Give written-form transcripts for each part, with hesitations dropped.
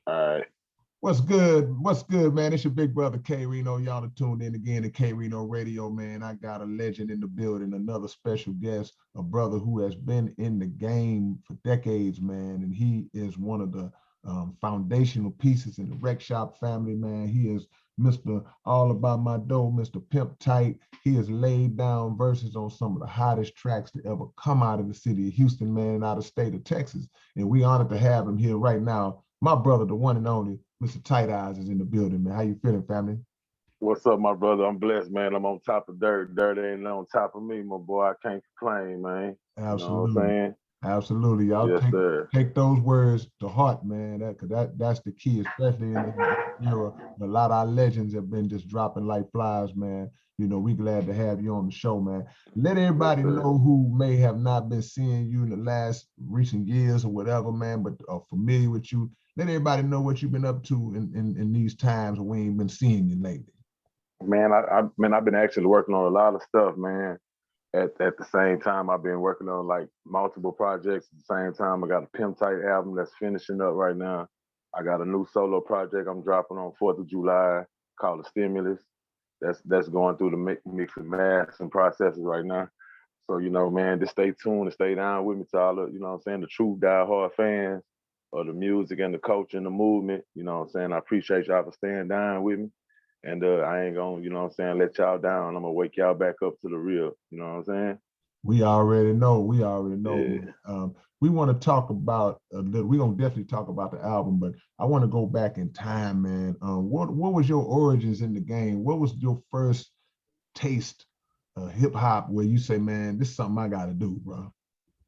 All right. What's good? What's good, man? It's your big brother K-Rino. Y'all are tuned in again to K-Rino Radio, man. I got a legend in the building, another special guest, a brother who has been in the game for decades, man. And he is one of the foundational pieces in the WreckShop family, man. He is Mr. All About My Dough, Mr. Pimp Tyte. He has laid down verses on some of the hottest tracks to ever come out of the city of Houston, man, and out of the state of Texas. And we honored to have him here right now. My brother, the one and only, Mr. Tyte Eyez is in the building, man. How you feeling, family? What's up, my brother? I'm blessed, man. I'm on top of dirt. Dirt ain't on top of me, my boy. I can't complain, man. You know what I'm Absolutely. saying? Absolutely. Y'all Yes, take sir. take those words to heart, man. That's the key, especially in the era. A lot of our legends have been just dropping like flies, man. You know, we glad to have you on the show, man. Let Yes, everybody sir. know who may have not been seeing you in the last recent years or whatever, man, but are familiar with you. Let everybody know what you've been up to in these times when we ain't been seeing you lately. Man, I've been actually working on a lot of stuff, man. At the same time, I've been working on like multiple projects at the same time. I got a Pimp Tyte album that's finishing up right now. I got a new solo project I'm dropping on 4th of July called The Stimulus. That's going through the mix and mass and processes right now. So, man, just stay tuned and stay down with me to all the, what I'm saying, the true diehard fans of the music and the culture and the movement. You know what I'm saying? I appreciate y'all for staying down with me. And I ain't gonna, what I'm saying, let y'all down. I'm gonna wake y'all back up to the real. You know what I'm saying? We already know. We already know. Yeah. We want to talk about a little. We're gonna definitely talk about the album, but I want to go back in time, man. What was your origins in the game? What was your first taste of hip hop where you say, man, this is something I got to do, bro?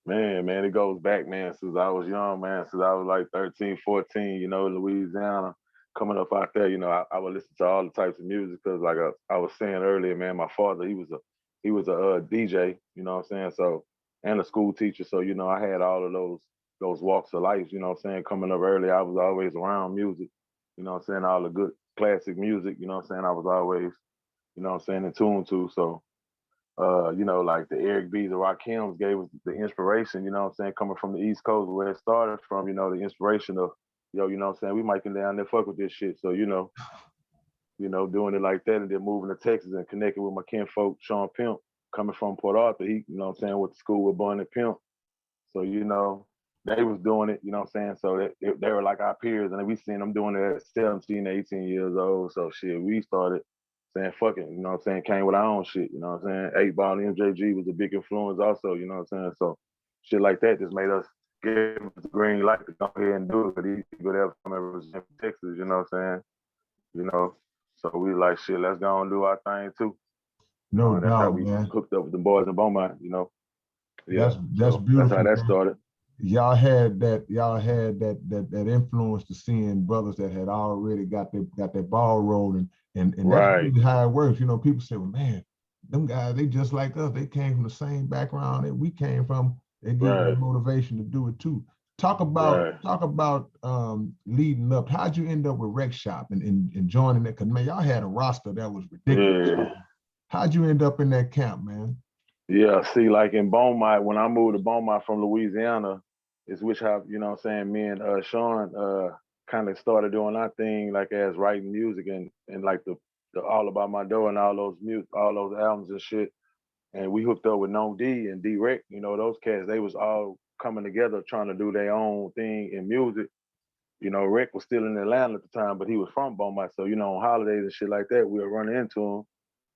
Man, it goes back, man, since I was young, man, since I was like 13, 14, in Louisiana, coming up out there, I would listen to all the types of music because like I was saying earlier, man, my father, he was a DJ, you know what I'm saying? So, and a school teacher. So, I had all of those walks of life, you know what I'm saying? Coming up early, I was always around music, you know what I'm saying? All the good classic music, you know what I'm saying? I was always, in tune to. So, like the Eric B's, the Rakims gave us the inspiration, you know what I'm saying, coming from the East Coast where it started from, the inspiration of, you know what I'm saying, we might come down there fuck with this shit. So, doing it like that and then moving to Texas and connecting with my kinfolk, Sean Pimp, coming from Port Arthur, he, you know what I'm saying, went to school with Bun and Pimp. So, they was doing it, you know what I'm saying? So they were like our peers and we seen them doing it at 17, 18 years old. So shit, we started saying fuck it, you know what I'm saying? Came with our own shit, you know what I'm saying? 8 Ball and MJG was a big influence also, you know what I'm saying? So shit like that just made us give us the green light to go ahead and do it. Cause these people that was from Texas, you know what I'm saying? You know, so we like shit, let's go and do our thing too. No And that's how doubt, we man. hooked up with the boys in Beaumont, Yeah. That's So that's how beautiful, that man. started. Y'all had that influence to seeing brothers that had already got their ball rolling, and that's Right, really how it works. You know, people say, well, man, them guys, they just like us. They came from the same background that we came from. They give you the right, motivation to do it too. Talk about right. talk about leading up. How'd you end up with WreckShop and joining it? Cause man, y'all had a roster that was ridiculous. Yeah. How'd you end up in that camp, man? Yeah, see, like in Beaumont, when I moved to Beaumont from Louisiana, is which how, you know what I'm saying, me and Sean kind of started doing our thing like as writing music and like the All About My Door and all those albums and shit. And we hooked up with No D and D Rec, those cats, they was all coming together trying to do their own thing in music. Rec was still in Atlanta at the time, but he was from Beaumont. So, on holidays and shit like that, we were running into him.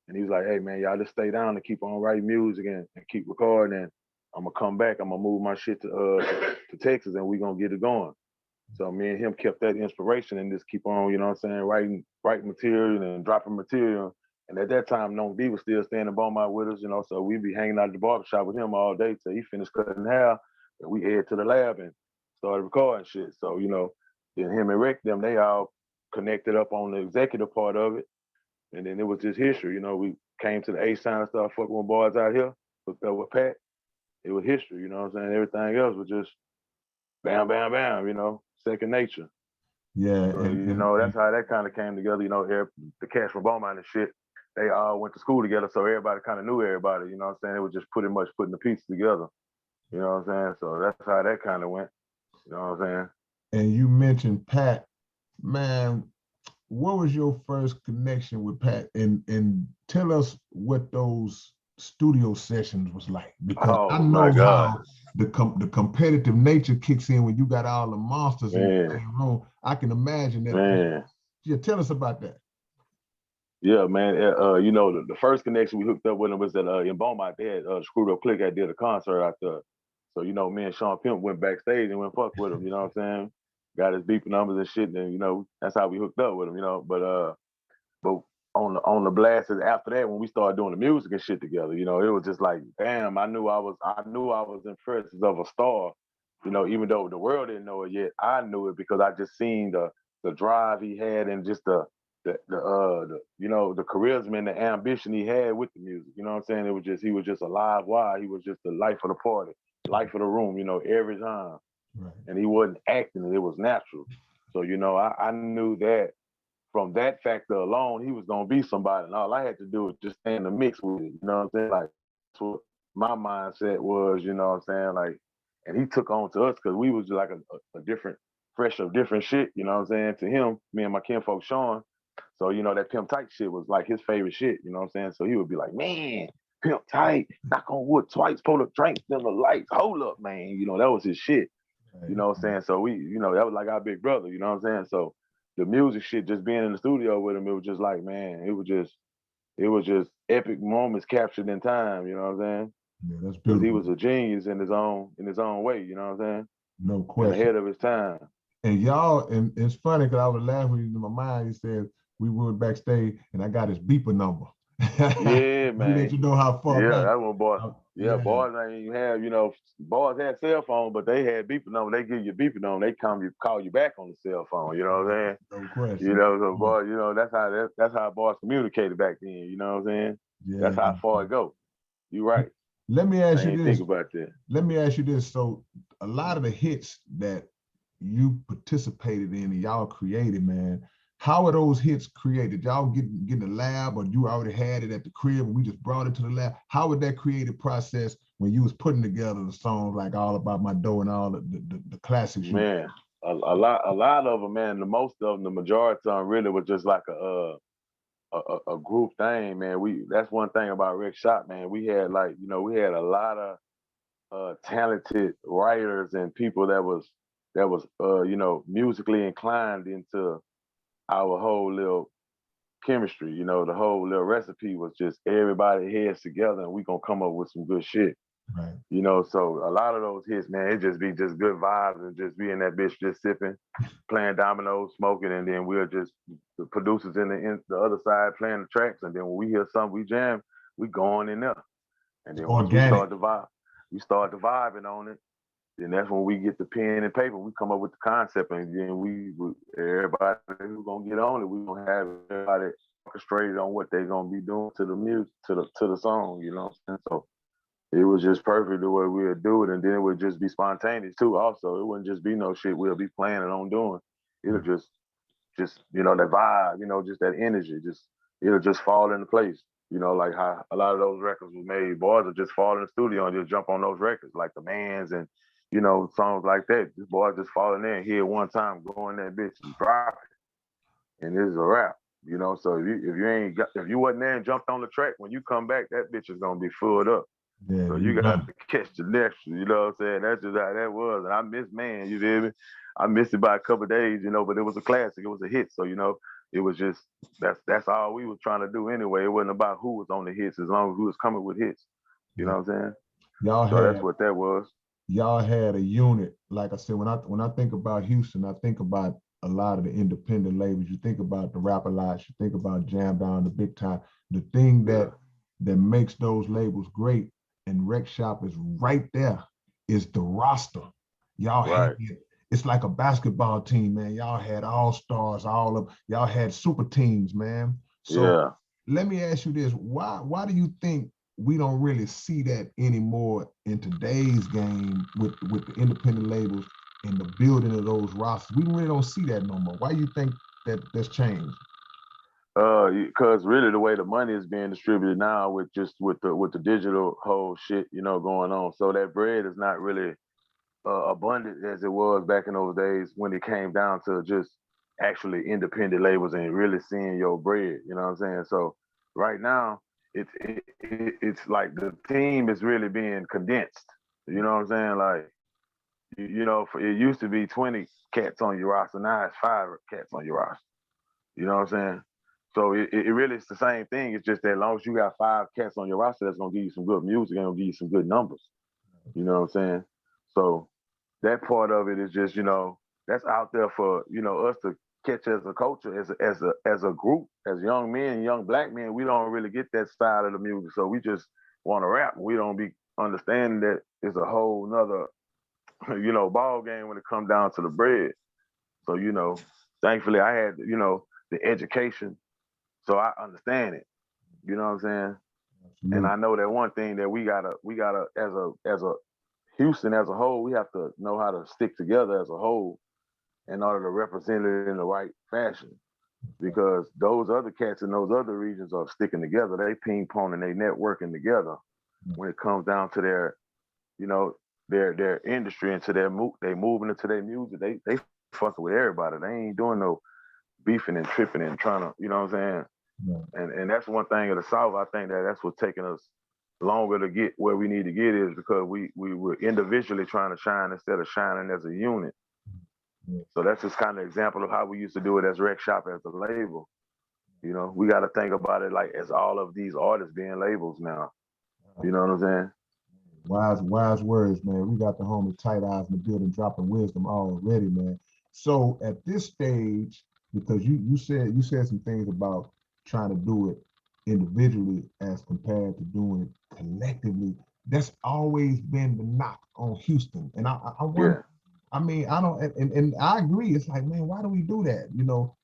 And he was like, hey, man, y'all just stay down and keep on writing music and keep recording. And I'm going to come back. I'm going to move my shit to Texas and we going to get it going. So me and him kept that inspiration and just keep on, you know what I'm saying, writing material and dropping material. And at that time, No D was still staying in Beaumont with us, so we'd be hanging out at the barbershop with him all day till he finished cutting hair. And we head to the lab and started recording shit. So, then him and Rick, them, they all connected up on the executive part of it. And then it was just history. We came to the H-Town and started fucking with boys out here, hooked up with Pat. It was history, you know what I'm saying? Everything else was just bam, bam, bam, second nature. Yeah, So, and that's how that kind of came together. The cats from Beaumont and shit, they all went to school together, so everybody kind of knew everybody, you know what I'm saying? It was just pretty much putting the pieces together, you know what I'm saying? So that's how that kind of went, you know what I'm saying? and you mentioned Pat. Man, what was your first connection with Pat? And tell us what those studio sessions was like, because I Oh my know God, how the competitive nature kicks in when you got all the monsters in the man, same room. I can imagine that. man. Yeah, tell us about that. Yeah, man. You know, the first connection we hooked up with him was at in Beaumont. They had Screwed Up Click. I did a concert out there. So, you know, me and Sean Pimp went backstage and went fuck with him, you know what I'm saying? Got his beep numbers and shit, and you know, that's how we hooked up with him, you know. But on the blasts after that, when we started doing the music and shit together, you know, it was just like, damn, I knew I was impressed of a star, you know, even though the world didn't know it yet. I knew it because I just seen the drive he had and just the you know, the charisma and the ambition he had with the music. You know what I'm saying? It was just, he was just a live wire. He was just the life of the party, life of the room, you know, every time. Right. And he wasn't acting, it was natural. So, you know, I knew that from that factor alone, he was gonna be somebody. And all I had to do was just stay in the mix with it. You know what I'm saying? Like that's what my mindset was, you know what I'm saying? Like, and he took on to us because we was like a different, fresh of different shit, you know what I'm saying? To him, me and my kinfolk Sean. So, you know, that Pimp Tight shit was like his favorite shit, you know what I'm saying? So he would be like, man, Pimp Tight, knock on wood twice, pull the drinks, dim the lights, hold up, man. You know, that was his shit. Right. You know what I'm saying? So we, you know, that was like our big brother, you know what I'm saying? So the music shit, just being in the studio with him, it was just like, man, it was just epic moments captured in time, you know what I'm saying? Yeah, that's Because he beautiful. was a genius in his own way, you know what I'm saying? No And question. ahead of his time. And y'all, and it's funny because I was laughing in my mind. He said we went backstage and I got his beeper number. Yeah, We let man. you know how far Yeah, back. that one boy. Yeah, Yeah, boys ain't even have, you know, boys had cell phone, but they had beeping on. They give you beeping on. They call you back on the cell phone. You know what I'm saying? no You question. know, so No question. boy, you know, that's how boys communicated back then. You know what I'm saying? That's Yeah. how far it go. You right. Let me I ask you ain't think this. about that. Let me ask you this. So a lot of the hits that you participated in and y'all created, man, how are those hits created? Y'all get in the lab, or you already had it at the crib and we just brought it to the lab? How was that creative process when you was putting together the songs like All About My Dough and all the classics you? Man, a lot of them, man. The most of them, the majority of them, really was just like a group thing, man. That's one thing about WreckShop, man. We had like, you know, we had a lot of talented writers and people that was you know, musically inclined into our whole little chemistry. You know, the whole little recipe was just everybody heads together and we gonna come up with some good shit. Right. You know, so a lot of those hits, man, it just be just good vibes and just be in that bitch just sipping, playing dominoes, smoking, and then we'll just the producers in the other side playing the tracks, and then when we hear something we jam, we go on in there. And It's then once organic. we start the vibing on it. Then that's when we get the pen and paper. We come up with the concept, and then everybody who's gonna get on it, we gonna have everybody orchestrated on what they're gonna be doing to the music, to the song. You know what I'm saying? So it was just perfect the way we would do it, and then it would just be spontaneous too. Also, it wouldn't just be no shit we'll be planning on doing. It'll just you know, that vibe, you know, just that energy, just it'll just fall into place. You know, like how a lot of those records were made. Boys will just fall in the studio and just jump on those records, like the Mans and you know, songs like that. This boy just falling in here one time, go in that bitch and drop it, and it's a wrap. You know, so if you wasn't there and jumped on the track, when you come back, that bitch is gonna be filled up. Yeah, So you you got done. to catch the next one, you know what I'm saying? That's just how that was. And I miss, man, you feel me? I missed it by a couple of days, you know, but it was a classic. It was a hit. So, you know, it was just that's all we was trying to do anyway. It wasn't about who was on the hits as long as who was coming with hits. You Yeah. know what I'm saying? Y'all So that's had what that was. y'all had a unit. Like I said, when I think about Houston, I think about a lot of the independent labels. You think about the Rap Alliance, you think about Jam Down, the Big Time. The thing Yeah. that makes those labels great, and Rec Shop is right there, is the roster. Y'all had Right. it. It's like a basketball team, man. Y'all had all stars, all of y'all had super teams, man. So Yeah. let me ask you this: why do you think we don't really see that anymore in today's game with the independent labels and the building of those rosters? We really don't see that no more. Why do you think that's changed? Because really the way the money is being distributed now with the digital whole shit, you know, going on. So that bread is not really abundant as it was back in those days when it came down to just actually independent labels and really seeing your bread. You know what I'm saying? So right now, it's like the team is really being condensed. You know what I'm saying? Like it used to be 20 cats on your roster. Now it's 5 cats on your roster. You know what I'm saying? So it really is the same thing. It's just that as long as you got 5 cats on your roster, that's gonna give you some good music and gonna give you some good numbers. You know what I'm saying? So that part of it is just, that's out there for, us to catch as a culture, as a group, as young men, young black men. We don't really get that side of the music. So we just want to rap. We don't be understanding that it's a whole nother, ball game when it comes down to the bread. So, thankfully I had, the education. So I understand it. You know what I'm saying? And Absolutely. I know that one thing that we gotta as a Houston as a whole, we have to know how to stick together as a whole in order to represent it in the right fashion. Because those other cats in those other regions are sticking together. They ping pong and they networking together when it comes down to their, you know, their industry into they moving into their music. They fucking with everybody. They ain't doing no beefing and tripping and trying to, you know what I'm saying? Yeah. And that's one thing of the South. I think that's what's taking us longer to get where we need to get is because we were individually trying to shine instead of shining as a unit. Yeah. So that's just kind of example of how we used to do it as WreckShop as a label. We got to think about it like as all of these artists being labels now. You know what I'm saying? Wise words, man. We got the homie Tyte Eyez in the building dropping wisdom already, man. So at this stage, because you said some things about trying to do it individually as compared to doing it collectively. That's always been the knock on Houston. And I wonder, Yeah. I mean, I don't, and I agree. It's like, man, why do we do that?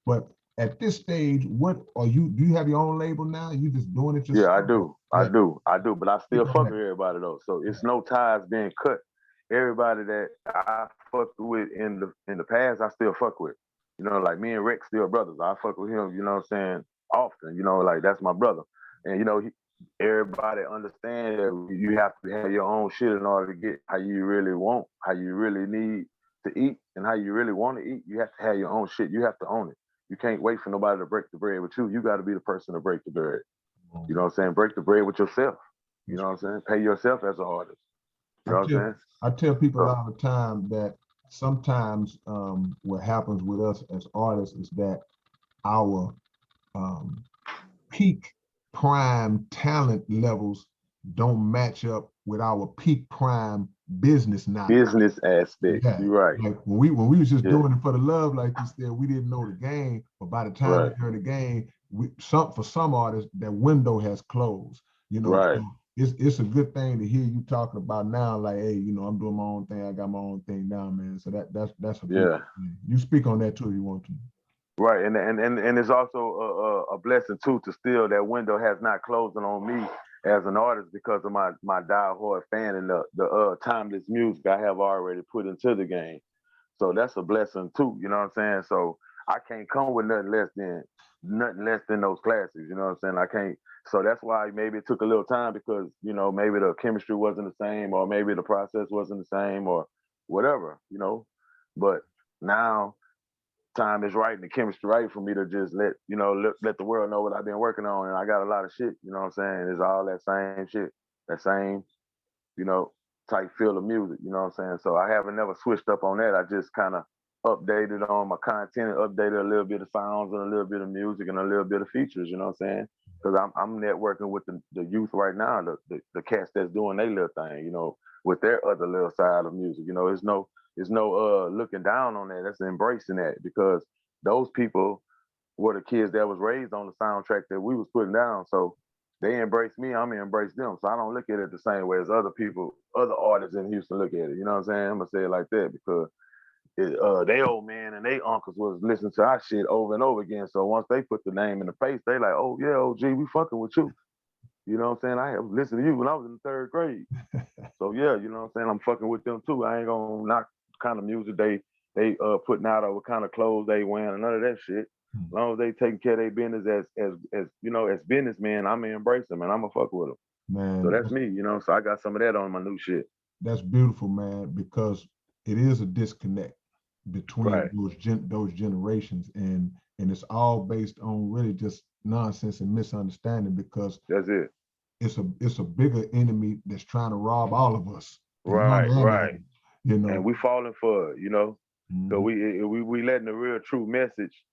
But at this stage, do you have your own label now? You just doing it Yeah, I yourself? do. I Like, do. I do. But I speak still on fuck that. with everybody though. So it's no ties being cut. Everybody that I fucked with in the past, I still fuck with. Like me and Rex still brothers. I fuck with him, you know what I'm saying, often, like that's my brother. And everybody understand that you have to have your own shit in order to get how you really want, how you really need to eat, and how you really want to eat. You have to have your own shit. You have to own it. You can't wait for nobody to break the bread with you. You got to be the person to break the bread. You know what I'm saying? Break the bread with yourself. You know what I'm saying? Pay yourself as an artist. You I know what I'm tell saying? I tell people So, all the time that sometimes what happens with us as artists is that our um, peak prime talent levels don't match up with our peak prime business knowledge. business aspect. Yeah, You're right. like when we was just Yeah. doing it for the love, like you said, we didn't know the game. But by the time Right. we learned the game, for some artists, that window has closed. Right. So it's a good thing to hear you talking about now. Like, hey, I'm doing my own thing. I got my own thing now, man. So that's a beautiful Yeah. thing. You speak on that too if you want to. Right. And it's also a blessing too to still that window has not closing on me as an artist because of my diehard fan and the timeless music I have already put into the game. So that's a blessing too, you know what I'm saying? So I can't come with nothing less than those classics, you know what I'm saying? I can't. So that's why maybe it took a little time because, maybe the chemistry wasn't the same or maybe the process wasn't the same or whatever. But now time is right and the chemistry right for me to just let the world know what I've been working on. And I got a lot of shit, you know what I'm saying? It's all that same shit, that same, you know, type feel of music, you know what I'm saying? So I haven't never switched up on that. I just kind of updated on my content and updated a little bit of sounds and a little bit of music and a little bit of features, you know what I'm saying? Because I'm networking with the youth right now, the cats that's doing their little thing, with their other little side of music. It's no looking down on that. That's embracing that because those people were the kids that was raised on the soundtrack that we was putting down. So they embrace me, I'm gonna embrace them. So I don't look at it the same way as other people, other artists in Houston look at it. You know what I'm saying? I'm gonna say it like that because they old man and they uncles was listening to our shit over and over again. So once they put the name in the face, they like, oh yeah, OG, we fucking with you. You know what I'm saying? I have listened to you when I was in the third grade. So yeah, you know what I'm saying? I'm fucking with them too. I ain't gonna knock kind of music they putting out or what kind of clothes they wearing and none of that shit. As long as they taking care of their business as businessmen, I'm gonna embrace them and I'm gonna fuck with them. So Man, that's me. So I got some of that on my new shit. that's beautiful, man, because it is a disconnect. between Right. those generations, and it's all based on really just nonsense and misunderstanding, because That's it. it's a bigger enemy that's trying to rob all of us, the young Right, and the right. old, you And know. we falling for it, you know. So Mhm. we letting the real true message.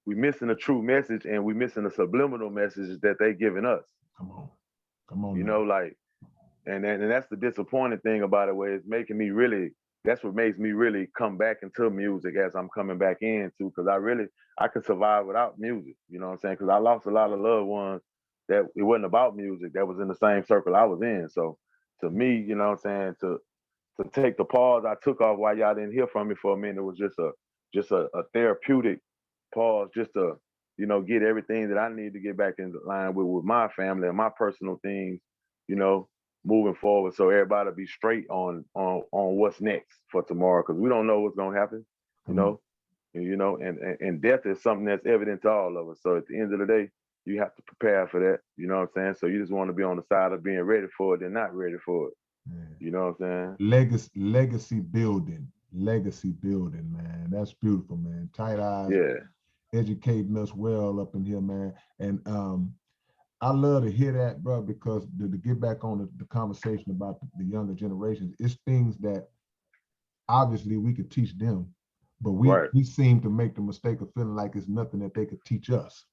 We missing the true message, and we missing the subliminal messages that they giving us. Come on, come on You now. know, like, and that's the disappointing thing about it, where it's making me really. That's what makes me really come back into music as I'm coming back into, because I could survive without music. You know what I'm saying? Because I lost a lot of loved ones that it wasn't about music, that was in the same circle I was in. So to me, you know what I'm saying, to take the pause I took off while y'all didn't hear from me for a minute, was just a therapeutic pause, just to, get everything that I need to get back in line with my family and my personal things, you know, moving forward, so everybody be straight on what's next for tomorrow, because we don't know what's gonna happen, you Come on. know, and death is something that's evident to all of us. So at the end of the day, you have to prepare for that. You know what I'm saying? So you just want to be on the side of being ready for it and not ready for it. Yeah. You know what I'm saying? Legacy building, man. That's beautiful, man. Tight eyes, Yeah. educating us well up in here, man. And I love to hear that, bro, because to get back on the conversation about the younger generations, it's things that obviously we could teach them, but we Right. we seem to make the mistake of feeling like it's nothing that they could teach us.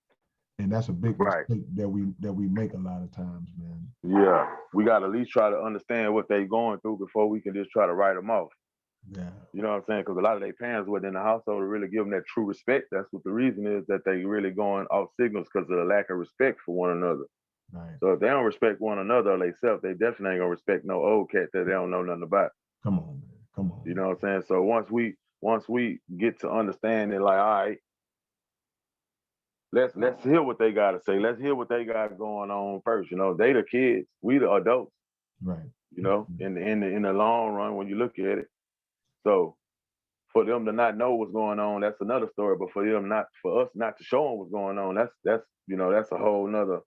And that's a big Right. mistake that we make a lot of times, man. Yeah. We got to at least try to understand what they going through before we can just try to write them off. Yeah. You know what I'm saying? Because a lot of their parents within the household to really give them that true respect. That's what the reason is, that they really going off signals, because of the lack of respect for one another. Right. So if they don't respect one another or themselves, they definitely ain't gonna respect no old cat that they don't know nothing about. Come on, man. Come on, You man. know what I'm saying? So once we get to understand it, like, all right, let's hear what they gotta say. Let's hear what they got going on first. You know, they the kids, we the adults. Right. You know, in the long run, when you look at it. So for them to not know what's going on, that's another story. But for us not to show them what's going on, that's a whole nother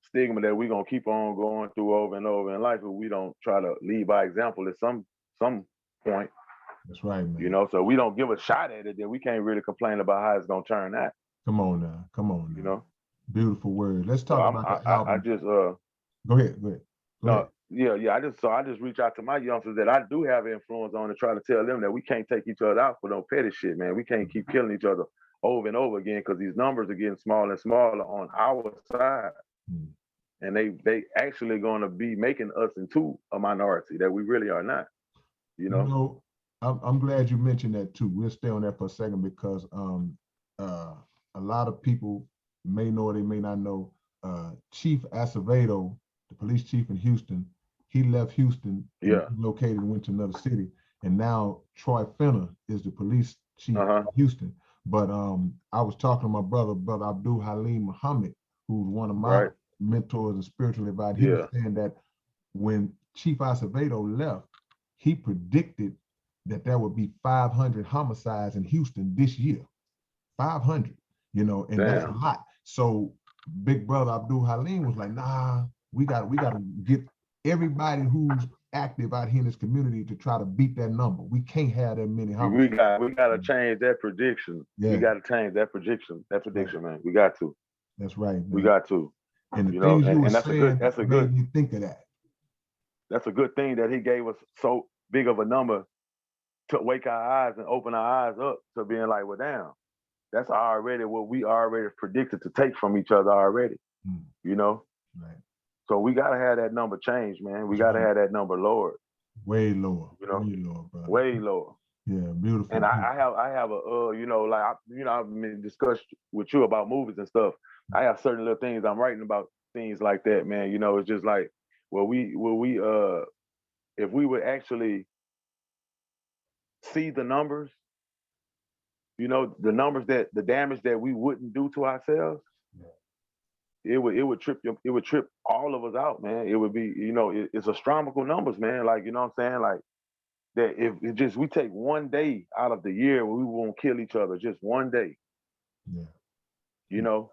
stigma that we're gonna keep on going through over and over in life, if we don't try to lead by example at some point. That's right, You man. know, so we don't give a shot at it, then we can't really complain about how it's gonna turn out. Come on now. Come on You now. know, Beautiful words. Let's so talk about the I album. just Go ahead. Go ahead. Go ahead. no, yeah. I just reach out to my youngsters that I do have influence on, to try to tell them that we can't take each other out for no petty shit, man. We can't keep killing each other over and over again, because these numbers are getting smaller and smaller on our side, Hmm. and they actually going to be making us into a minority that we really are not. You You know. know, I'm glad you mentioned that too. We'll stay on that for a second, because uh, a lot of people may know or they may not know. Chief Acevedo, the police chief in Houston, he left Houston and Yeah. relocated and went to another city. And now Troy Fenner is the police chief Uh huh. in Houston. But I was talking to my brother Abdul Halim Muhammad, who's one of my Right. mentors and spiritual advisors. He was Yeah. saying that when Chief Acevedo left, he predicted that there would be 500 homicides in Houston this year. 500, and that's a Damn. lot. So Big Brother Abdul Halim was like, nah, we got to get everybody who's active out here in this community to try to beat that number. We can't have that many We homicides. got we got to change that prediction. We Yeah, got to change that prediction. That that's right. prediction, man. We got to. That's right, We man. got to. And the You know, things you and, were and that's a good saying that's a good made me think of that. that's a good thing that he gave us so big of a number to wake our eyes and open our eyes up to being like, well, damn, that's already what we already predicted to take from each other already. Mm, You know, right. so we gotta have that number changed, man. We That's gotta right. have that number lowered. You know, Way lower, brother. way lower. Yeah, beautiful. And I have a like I've been discussed with you about movies and stuff. I have certain little things I'm writing about, things like that, man. You know, it's just like, we if we would actually see the numbers, the numbers, that the damage that we wouldn't do to ourselves, Yeah. it would trip all of us out, man. It would be, it's astronomical numbers, man. Like, you know what I'm saying? Like, that if it just we take one day out of the year where we won't kill each other, just one day, Yeah. you know,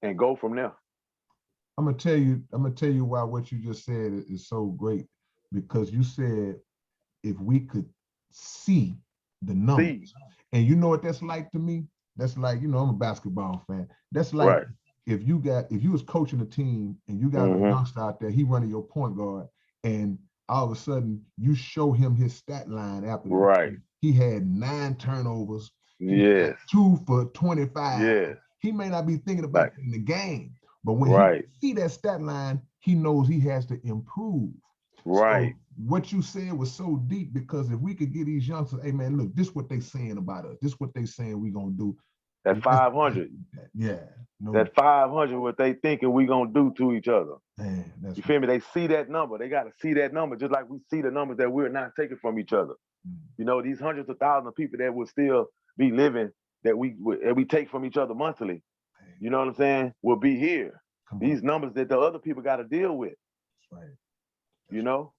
and go from there. I'm gonna tell you why what you just said is so great, because you said if we could see the numbers. See. And you know what that's like to me? That's like, you know, I'm a basketball fan. That's like Right. if you was coaching a team and you got a Mm-hmm. youngster out there, he running your point guard, and all of a sudden you show him his stat line after the Right. game. He had 9 turnovers. He got Yes. 2 for 25. Yes. He may not be thinking about Like, it in the game, but when he right. see that stat line, he knows he has to improve. Right. So what you said was so deep, because if we could get these youngsters, hey man, look, this what they saying about us. This what they saying we gonna do. That 500. Yeah, no, That 500, what they thinking we gonna do to each other. man, that's You feel me? They see that number. They got to see that number, just like we see the numbers that we're not taking from each other. You know, these hundreds of thousands of people that will still be living that we take from each other monthly. You know what I'm saying? Will be here. These numbers that the other people got to deal with. That's right. You know?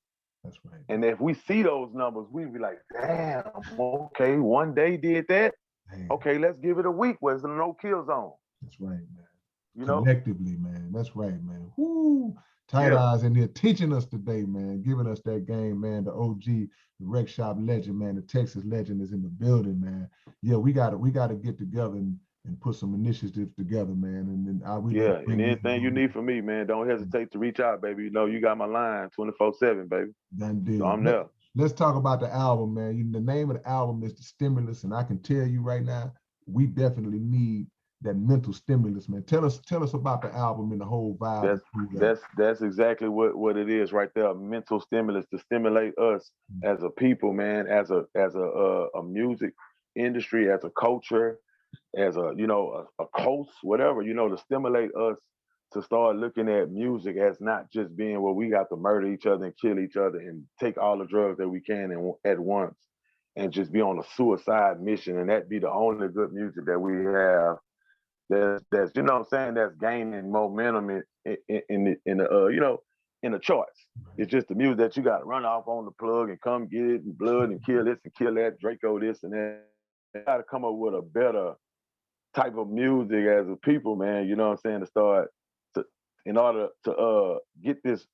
That's right. And if we see those numbers, we be like, damn, okay, one day did that. Man. Okay, let's give it a week where it's a no-kill zone. That's right, man. You collectively, man. That's right, man. Woo! Tyte Eyez in there teaching us today, man, giving us that game, man. The OG, the WreckShop legend, man. The Texas legend is in the building, man. Yeah, we gotta get together and put some initiatives together, man. And then and anything you need from me, man, don't hesitate to reach out, baby. You know, you got my line 24/7, baby. Done deal. So I'm there. Let's talk about the album, man. The name of the album is The Stimulus, and I can tell you right now, we definitely need that mental stimulus, man. Tell us about the album and the whole vibe. That's exactly what it is right there. A mental stimulus to stimulate us as a people, man, as a music industry, as a culture, as a coast, whatever, to stimulate us to start looking at music as not just being where we got to murder each other and kill each other and take all the drugs that we can at once and just be on a suicide mission, and that be the only good music that we have. That's you know what I'm saying, that's gaining momentum in the charts. It's just the music that you got to run off on the plug and come get it and blood and kill this and kill that, Draco this and that. You got to come up with a better type of music as a people, man. You know what I'm saying, in order to get this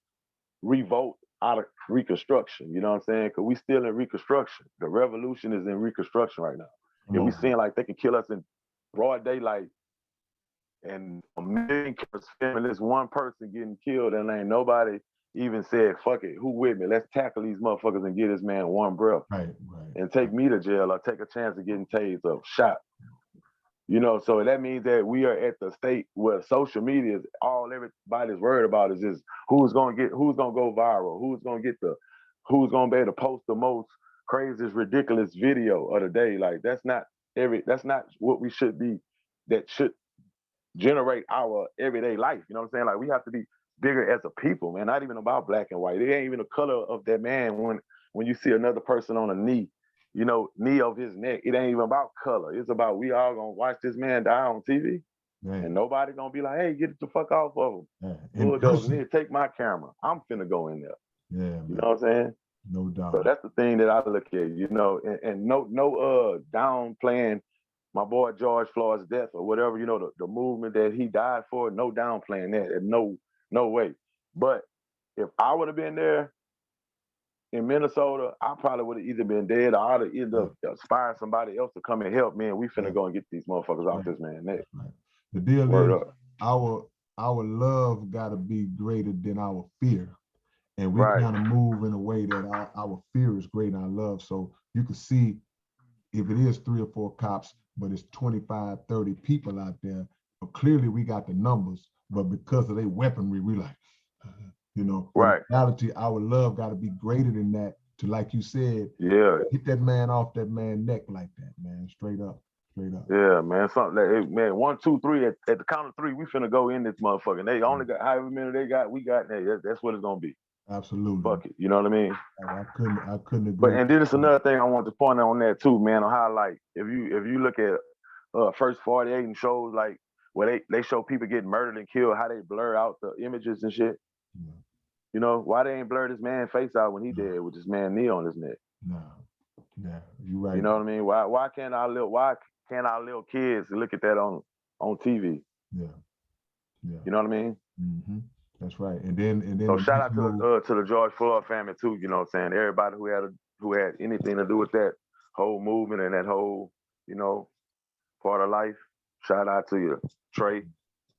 revolt out of Reconstruction. You know what I'm saying? Because we still in Reconstruction. The revolution is in Reconstruction right now. If we seeing like they can kill us in broad daylight, and a million this one person getting killed, and ain't nobody even said, fuck it, who with me? Let's tackle these motherfuckers and get this man one breath. Right. And take me to jail or take a chance of getting tased or shot. So that means that we are at the state where social media is everybody's worried about is just who's gonna go viral, who's gonna be able to post the most craziest, ridiculous video of the day. Like that's not what we should be, that should generate our everyday life. You know what I'm saying? Like we have to be bigger as a people, man. Not even about black and white. It ain't even the color of that man when you see another person on a knee of his neck. It ain't even about color. It's about we all gonna watch this man die on TV. Right. And nobody gonna be like, hey, get the fuck off of him. Bulldozer, here, take my camera. I'm finna go in there. Yeah, man. You know what I'm saying? No doubt. So that's the thing that I look at, and no downplaying my boy George Floyd's death or whatever, the movement that he died for, no downplaying that, no way. But if I would have been there in Minnesota, I probably would have either been dead or I'd have either inspired somebody else to come and help me, and we finna go and get these motherfuckers off this man neck. Right. The deal is our love gotta be greater than our fear. And we kind of move in a way that our fear is greater than our love. So you can see if it is 3 or 4 cops, but it's 25, 30 people out there, but clearly we got the numbers, but because of their weaponry, we like, in reality, our love got to be greater than that to, like you said, hit that man off that man's neck like that, man, straight up. Yeah, man, something like, man, 1, 2, 3, at the count of 3, we finna go in this motherfucker. They only got however many they got, we got, hey, that's what it's gonna be. Absolutely. Fuck it, you know what I mean? I couldn't agree. But and then it's another thing I want to point out on that too, man, on how, like, if you look at First 48 and shows like where they show people getting murdered and killed, how they blur out the images and shit. Yeah. Why they ain't blur this man's face out when he dead with this man knee on his neck? No. Yeah, you're right. You know what I mean? Why can't our little kids look at that on TV? Yeah. You know what I mean? Mm-hmm. That's right. And then so shout out to the George Floyd family too, you know what I'm saying? Everybody who had who had anything to do with that whole movement and that whole, you know, part of life. Shout out to you, Trey,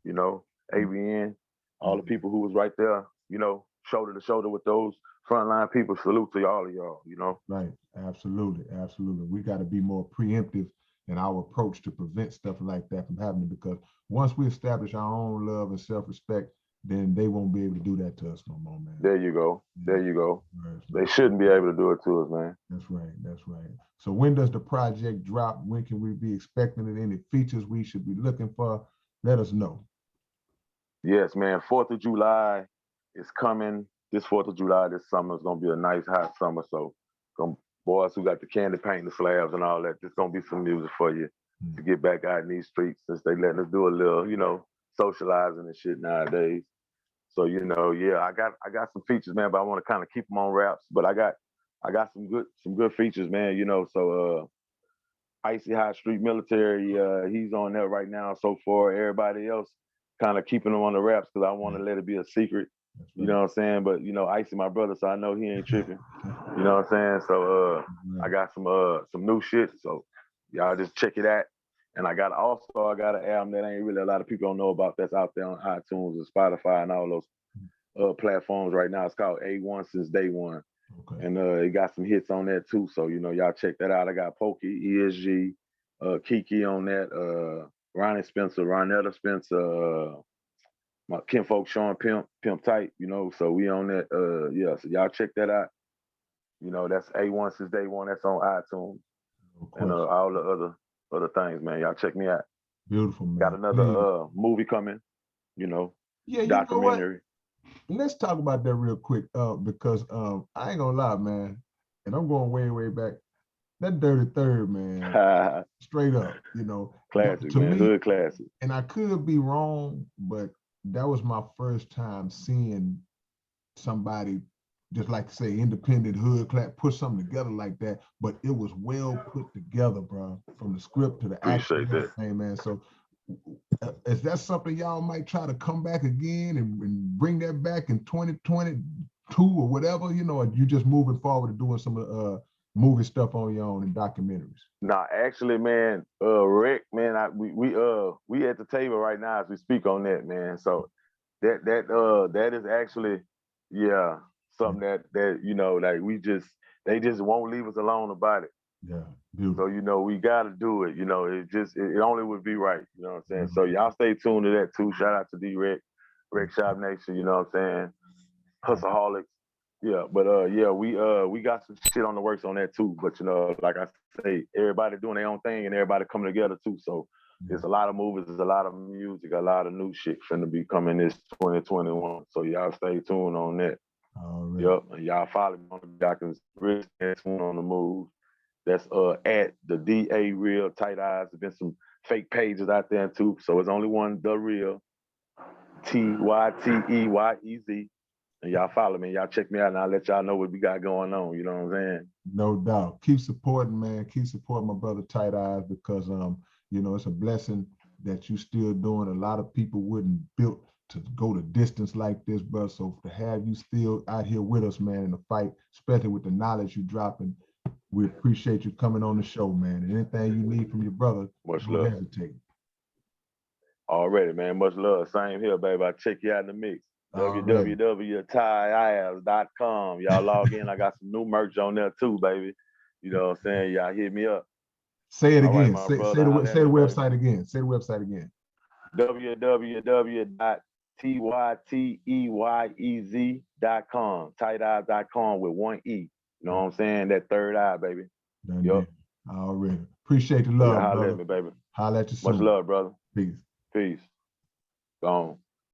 you know, AVN, all the people who was right there, you know, shoulder to shoulder with those frontline people. Salute to all of y'all, you know. Right. Absolutely. Absolutely. We got to be more preemptive in our approach to prevent stuff like that from happening, because once we establish our own love and self-respect, then they won't be able to do that to us no more, man. There you go. There you go. Right. They shouldn't be able to do it to us, man. That's right. That's right. So when does the project drop? When can we be expecting it? Any features we should be looking for? Let us know. Yes, man. 4th of July is coming. This 4th of July, this summer is going to be a nice hot summer. So boys who got the candy paint, the slabs and all that, there's going to be some music for you to get back out in these streets, since they letting us do a little, you know, socializing and shit nowadays. So, you know, yeah, I got some features, man, but I want to kind of keep them on wraps. But I got some good features, man, you know. So Icy Hot Street Military, he's on there right now so far. Everybody else kind of keeping them on the wraps because I want to let it be a secret. You know what I'm saying? But you know, Icy my brother, so I know he ain't tripping. You know what I'm saying? So I got some new shit. So y'all just check it out. And I got an album that ain't really a lot of people don't know about, that's out there on iTunes and Spotify and all those platforms right now. It's called A1 Since Day One. Okay. And it got some hits on that too. So, you know, y'all check that out. I got Pokey, ESG, Kiki on that, Ronnie Spencer, Ronetta Spencer, my kinfolk Sean Pimp Tyte, you know, so we on that. Yeah, so y'all check that out. You know, that's A1 Since Day One. That's on iTunes. And all the other things, man. Y'all check me out. Beautiful, man. Got another movie coming, you know, documentary. Let's talk about that real quick, because I ain't gonna lie, man, and I'm going way, way back. That Dirty Third, man, straight up, you know. Classic, man, hood classic. And I could be wrong, but that was my first time seeing somebody, just like to say, independent hood class, put something together like that, but it was well put together, bro, from the script to the action. Appreciate that. Man. So is that something y'all might try to come back again and bring that back in 2022 or whatever, you know, or you just moving forward and doing some movie stuff on your own and documentaries? Nah, actually, man, Rick, man, we at the table right now as we speak on that, man. So that is actually, yeah, something that you know, like they just won't leave us alone about it. Yeah. Beautiful. So, you know, we got to do it. You know, it only would be right. You know what I'm saying? So y'all stay tuned to that too. Shout out to WreckShop Nation. You know what I'm saying? Hustleaholics. Yeah, but yeah, we got some shit on the works on that too. But you know, like I say, everybody doing their own thing and everybody coming together too. So there's a lot of movies, there's a lot of music, a lot of new shit finna be coming this 2021. So y'all stay tuned on that. Right. Yep, and y'all follow me on the documents. Stay tuned on the move. That's at the DA Real Tyte Eyez. There's been some fake pages out there too. So it's only one, The Real, TYTEYEZ. And y'all follow me. Y'all check me out and I'll let y'all know what we got going on. You know what I'm saying? No doubt. Keep supporting, man. Keep supporting my brother Tyte Eyez, because you know, it's a blessing that you still doing. A lot of people wouldn't built to go the distance like this, bro. So to have you still out here with us, man, in the fight, especially with the knowledge you dropping, we appreciate you coming on the show, man. And anything you need from your brother, much don't love. hesitate. Already, man. Much love. Same here, baby. I'll check you out in the mix. www.tyeeyez.com. Y'all log in. I got some new merch on there too, baby. You know what I'm saying? Y'all hit me up. Say it again. Right, say the website again. Say the website again. www.tyteyez.com. Tyteeyez.com with one E. You know what I'm saying? That third eye, baby. Yep. Already. Appreciate the love, holla brother. at me, baby. Holla at you soon. Much love, brother. Peace. Peace. Gone.